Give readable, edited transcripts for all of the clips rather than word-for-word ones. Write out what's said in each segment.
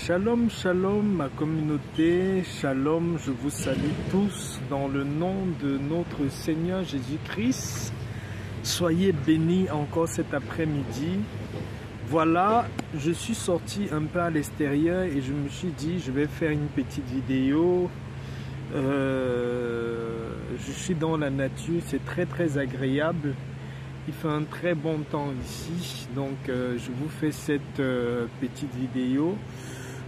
Shalom, shalom ma communauté, shalom, je vous salue tous dans le nom de notre Seigneur Jésus-Christ. Soyez bénis encore cet après-midi. Voilà, je suis sorti un peu à l'extérieur et je me suis dit je vais faire une petite vidéo. Je suis dans la nature, c'est très agréable. Il fait un très bon temps ici, donc je vous fais cette petite vidéo.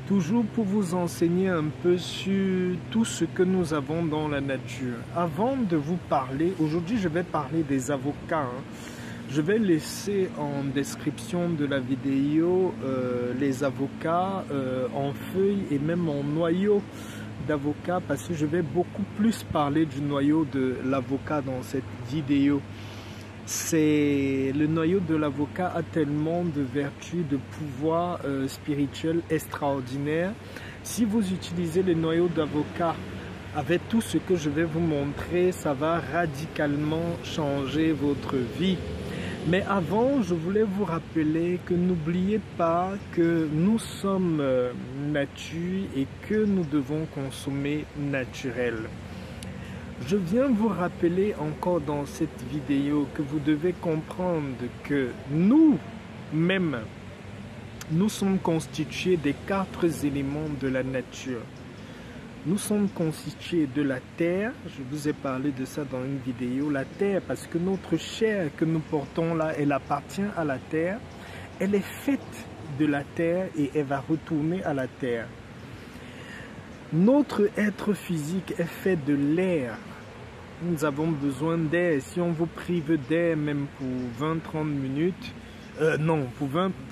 Toujours pour vous enseigner un peu sur tout ce que nous avons dans la nature. Avant de vous parler, aujourd'hui je vais parler des avocats. Je vais laisser en description de la vidéo les avocats en feuilles et même en noyau d'avocat, parce que je vais beaucoup plus parler du noyau de l'avocat dans cette vidéo. Le noyau de l'avocat a tellement de vertus, de pouvoirs spirituels extraordinaires. Si vous utilisez le noyau d'avocat avec tout ce que je vais vous montrer, ça va radicalement changer votre vie. Mais avant, je voulais vous rappeler que n'oubliez pas que nous sommes nature et que nous devons consommer naturel. Je viens vous rappeler encore dans cette vidéo que vous devez comprendre que nous-mêmes, nous sommes constitués des 4 éléments de la nature. Nous sommes constitués de la terre, je vous ai parlé de ça dans une vidéo, la terre parce que notre chair que nous portons là, elle appartient à la terre, elle est faite de la terre et elle va retourner à la terre. Notre être physique est fait de l'air. Nous avons besoin d'air. Si on vous prive d'air même pour 20-30 minutes,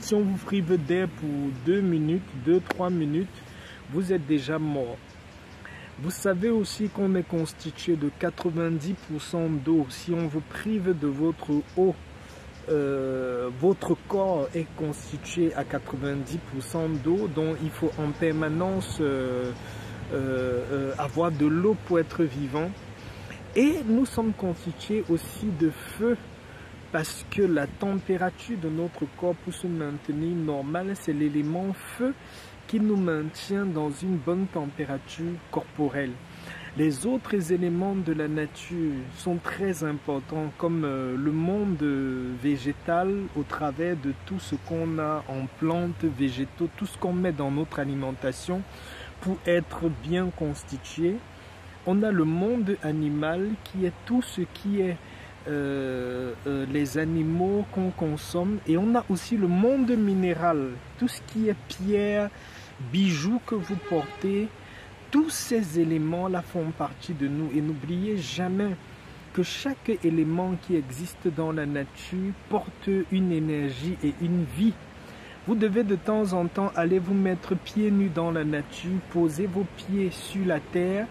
si on vous prive d'air pour 2 minutes, 2-3 minutes, vous êtes déjà mort. Vous savez aussi qu'on est constitué de 90% d'eau. Si on vous prive de votre eau, votre corps est constitué à 90% d'eau, donc il faut en permanence avoir de l'eau pour être vivant. Et nous sommes constitués aussi de feu, parce que la température de notre corps pour se maintenir normal, c'est l'élément feu qui nous maintient dans une bonne température corporelle. Les autres éléments de la nature sont très importants, comme le monde végétal au travers de tout ce qu'on a en plantes, végétaux, tout ce qu'on met dans notre alimentation pour être bien constitué. On a le monde animal qui est tout ce qui est les animaux qu'on consomme, et on a aussi le monde minéral, tout ce qui est pierre, bijoux que vous portez. Tous ces éléments-là font partie de nous, et n'oubliez jamais que chaque élément qui existe dans la nature porte une énergie et une vie. Vous devez de temps en temps aller vous mettre pieds nus dans la nature, poser vos pieds sur la terre,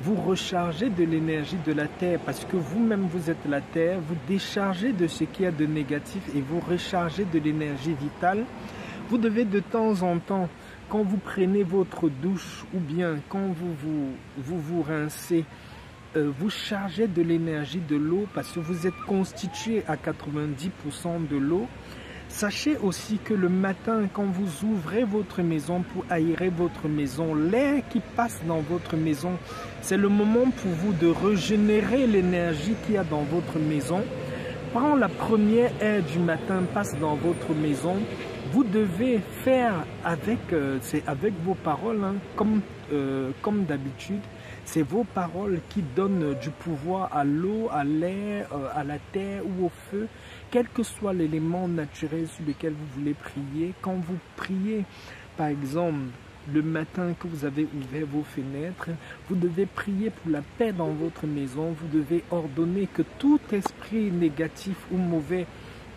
vous rechargez de l'énergie de la terre, parce que vous-même vous êtes la terre, vous déchargez de ce qu'il y a de négatif et vous rechargez de l'énergie vitale. Vous devez de temps en temps, quand vous prenez votre douche ou bien quand vous rincez, vous chargez de l'énergie de l'eau, parce que vous êtes constitué à 90% de l'eau. Sachez aussi que le matin, quand vous ouvrez votre maison pour aérer votre maison, l'air qui passe dans votre maison, c'est le moment pour vous de régénérer l'énergie qu'il y a dans votre maison. Quand la première air du matin passe dans votre maison, vous devez faire avec vos paroles, comme d'habitude. C'est vos paroles qui donnent du pouvoir à l'eau, à l'air, à la terre ou au feu, quel que soit l'élément naturel sur lequel vous voulez prier. Quand vous priez, par exemple, le matin que vous avez ouvert vos fenêtres, vous devez prier pour la paix dans votre maison. Vous devez ordonner que tout esprit négatif ou mauvais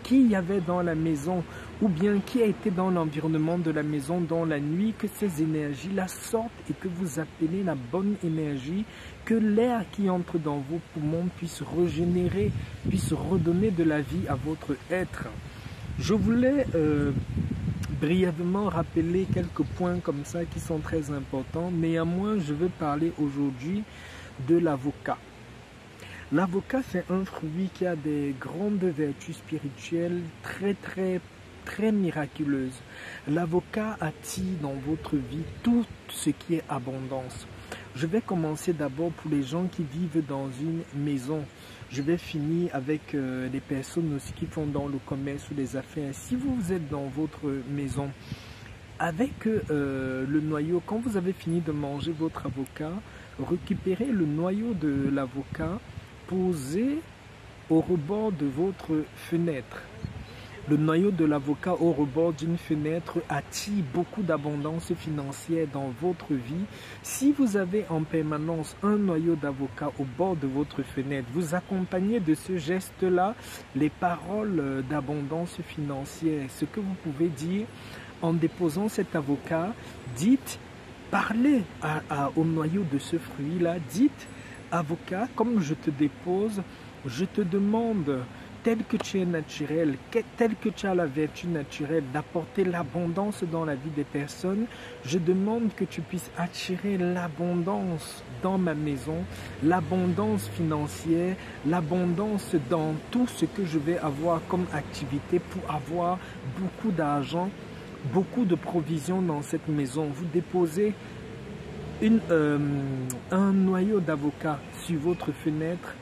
qu'il y avait dans la maison, ou bien qui a été dans l'environnement de la maison dans la nuit, que ces énergies-là sortent et que vous appelez la bonne énergie, que l'air qui entre dans vos poumons puisse régénérer, puisse redonner de la vie à votre être. Je voulais brièvement rappeler quelques points comme ça qui sont très importants. Néanmoins, je veux parler aujourd'hui de l'avocat. L'avocat, c'est un fruit qui a des grandes vertus spirituelles très très miraculeuse. L'avocat attire dans votre vie tout ce qui est abondance. Je vais commencer d'abord pour les gens qui vivent dans une maison. Je vais finir avec les personnes aussi qui font dans le commerce ou les affaires. Si vous êtes dans votre maison, avec le noyau, quand vous avez fini de manger votre avocat, récupérez le noyau de l'avocat, posez au rebord de votre fenêtre. Le noyau de l'avocat au rebord d'une fenêtre attire beaucoup d'abondance financière dans votre vie. Si vous avez en permanence un noyau d'avocat au bord de votre fenêtre, vous accompagnez de ce geste-là les paroles d'abondance financière. Ce que vous pouvez dire en déposant cet avocat, dites, parlez au noyau de ce fruit-là, dites, avocat, comme je te dépose, je te demande, tel que tu es naturel, tel que tu as la vertu naturelle d'apporter l'abondance dans la vie des personnes, je demande que tu puisses attirer l'abondance dans ma maison, l'abondance financière, l'abondance dans tout ce que je vais avoir comme activité pour avoir beaucoup d'argent, beaucoup de provisions dans cette maison. Vous déposez un noyau d'avocat sur votre fenêtre.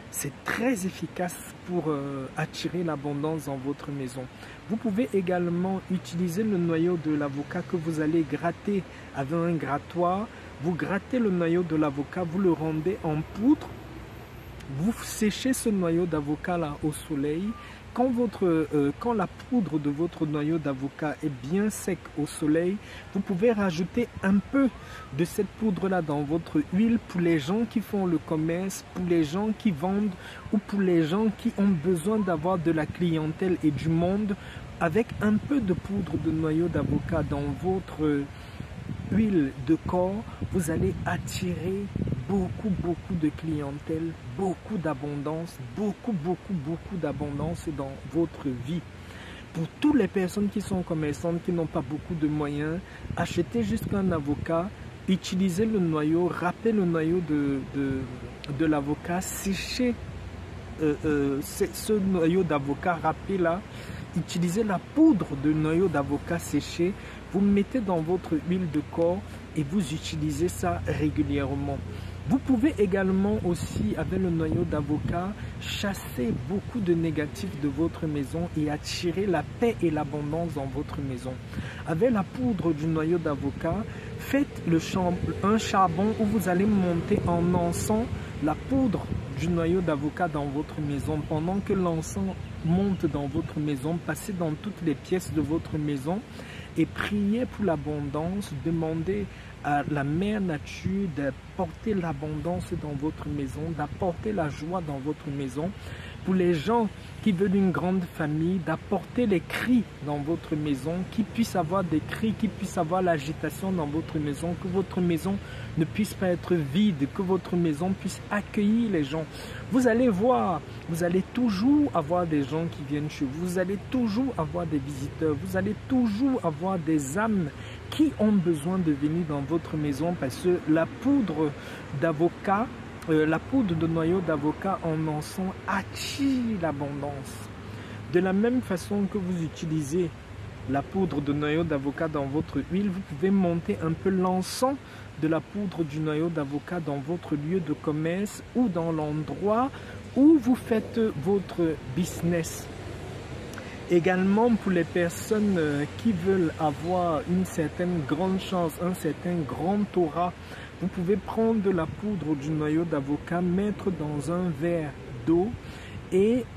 C'est très efficace pour attirer l'abondance dans votre maison. Vous pouvez également utiliser le noyau de l'avocat que vous allez gratter avec un grattoir. Vous grattez le noyau de l'avocat, vous le rendez en poudre. Vous séchez ce noyau d'avocat là au soleil. Quand la poudre de votre noyau d'avocat est bien sec au soleil, vous pouvez rajouter un peu de cette poudre-là dans votre huile pour les gens qui font le commerce, pour les gens qui vendent ou pour les gens qui ont besoin d'avoir de la clientèle et du monde. Avec un peu de poudre de noyau d'avocat dans votre huile de corps, vous allez attirer beaucoup de clientèle, beaucoup d'abondance, beaucoup d'abondance dans votre vie. Pour toutes les personnes qui sont commerçantes, qui n'ont pas beaucoup de moyens, achetez juste un avocat, utilisez le noyau, râpez le noyau de l'avocat, séchez ce noyau d'avocat râpé là, utilisez la poudre de noyau d'avocat séché, vous mettez dans votre huile de corps et vous utilisez ça régulièrement. Vous pouvez également aussi, avec le noyau d'avocat, chasser beaucoup de négatifs de votre maison et attirer la paix et l'abondance dans votre maison. Avec la poudre du noyau d'avocat, faites un charbon où vous allez monter en encens la poudre du noyau d'avocat dans votre maison. Pendant que l'encens monte dans votre maison, passez dans toutes les pièces de votre maison et priez pour l'abondance, demandez à la mère nature d'apporter l'abondance dans votre maison, d'apporter la joie dans votre maison. Pour les gens qui veulent une grande famille, d'apporter les cris dans votre maison, qui puissent avoir des cris, qui puissent avoir l'agitation dans votre maison, que votre maison ne puisse pas être vide, que votre maison puisse accueillir les gens. Vous allez voir, vous allez toujours avoir des gens qui viennent chez vous, vous allez toujours avoir des visiteurs, vous allez toujours avoir des âmes qui ont besoin de venir dans votre maison parce que la poudre d'avocat, la poudre de noyau d'avocat en encens attire l'abondance. De la même façon que vous utilisez la poudre de noyau d'avocat dans votre huile, vous pouvez monter un peu l'encens de la poudre du noyau d'avocat dans votre lieu de commerce ou dans l'endroit où vous faites votre business. Également pour les personnes qui veulent avoir une certaine grande chance, un certain grand aura, vous pouvez prendre de la poudre du noyau d'avocat, mettre dans un verre d'eau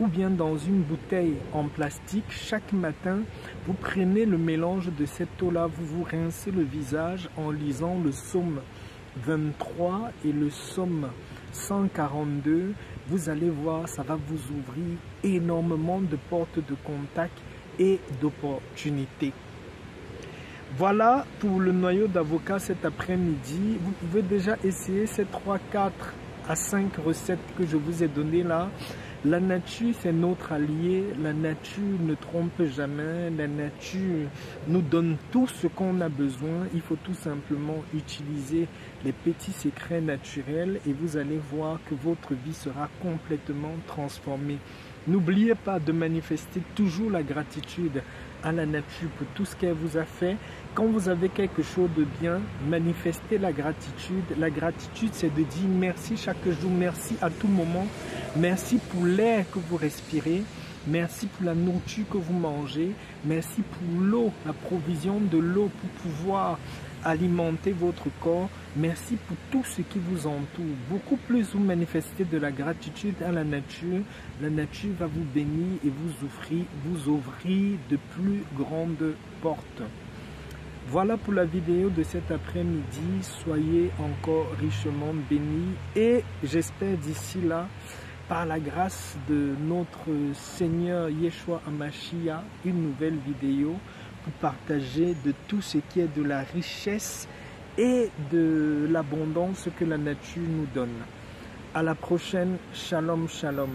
ou bien dans une bouteille en plastique. Chaque matin, vous prenez le mélange de cette eau-là, vous vous rincez le visage en lisant le psaume 23 et le psaume 142. Vous allez voir, ça va vous ouvrir énormément de portes de contact et d'opportunités. Voilà pour le noyau d'avocat cet après-midi. Vous pouvez déjà essayer ces 3, 4 à 5 recettes que je vous ai données là. La nature, c'est notre allié. La nature ne trompe jamais. La nature nous donne tout ce qu'on a besoin. Il faut tout simplement utiliser les petits secrets naturels et vous allez voir que votre vie sera complètement transformée. N'oubliez pas de manifester toujours la gratitude. à la nature pour tout ce qu'elle vous a fait. Quand vous avez quelque chose de bien, manifestez la gratitude. La gratitude, c'est de dire merci chaque jour, merci à tout moment, merci pour l'air que vous respirez, merci pour la nourriture que vous mangez, merci pour l'eau, la provision de l'eau pour pouvoir alimenter votre corps. Merci pour tout ce qui vous entoure. Beaucoup plus vous manifestez de la gratitude à la nature va vous bénir et vous ouvrir de plus grandes portes. Voilà pour la vidéo de cet après-midi. Soyez encore richement bénis et j'espère d'ici là, par la grâce de notre Seigneur Yeshua HaMashiach, une nouvelle vidéo pour partager de tout ce qui est de la richesse et de l'abondance que la nature nous donne. À la prochaine. Shalom, shalom.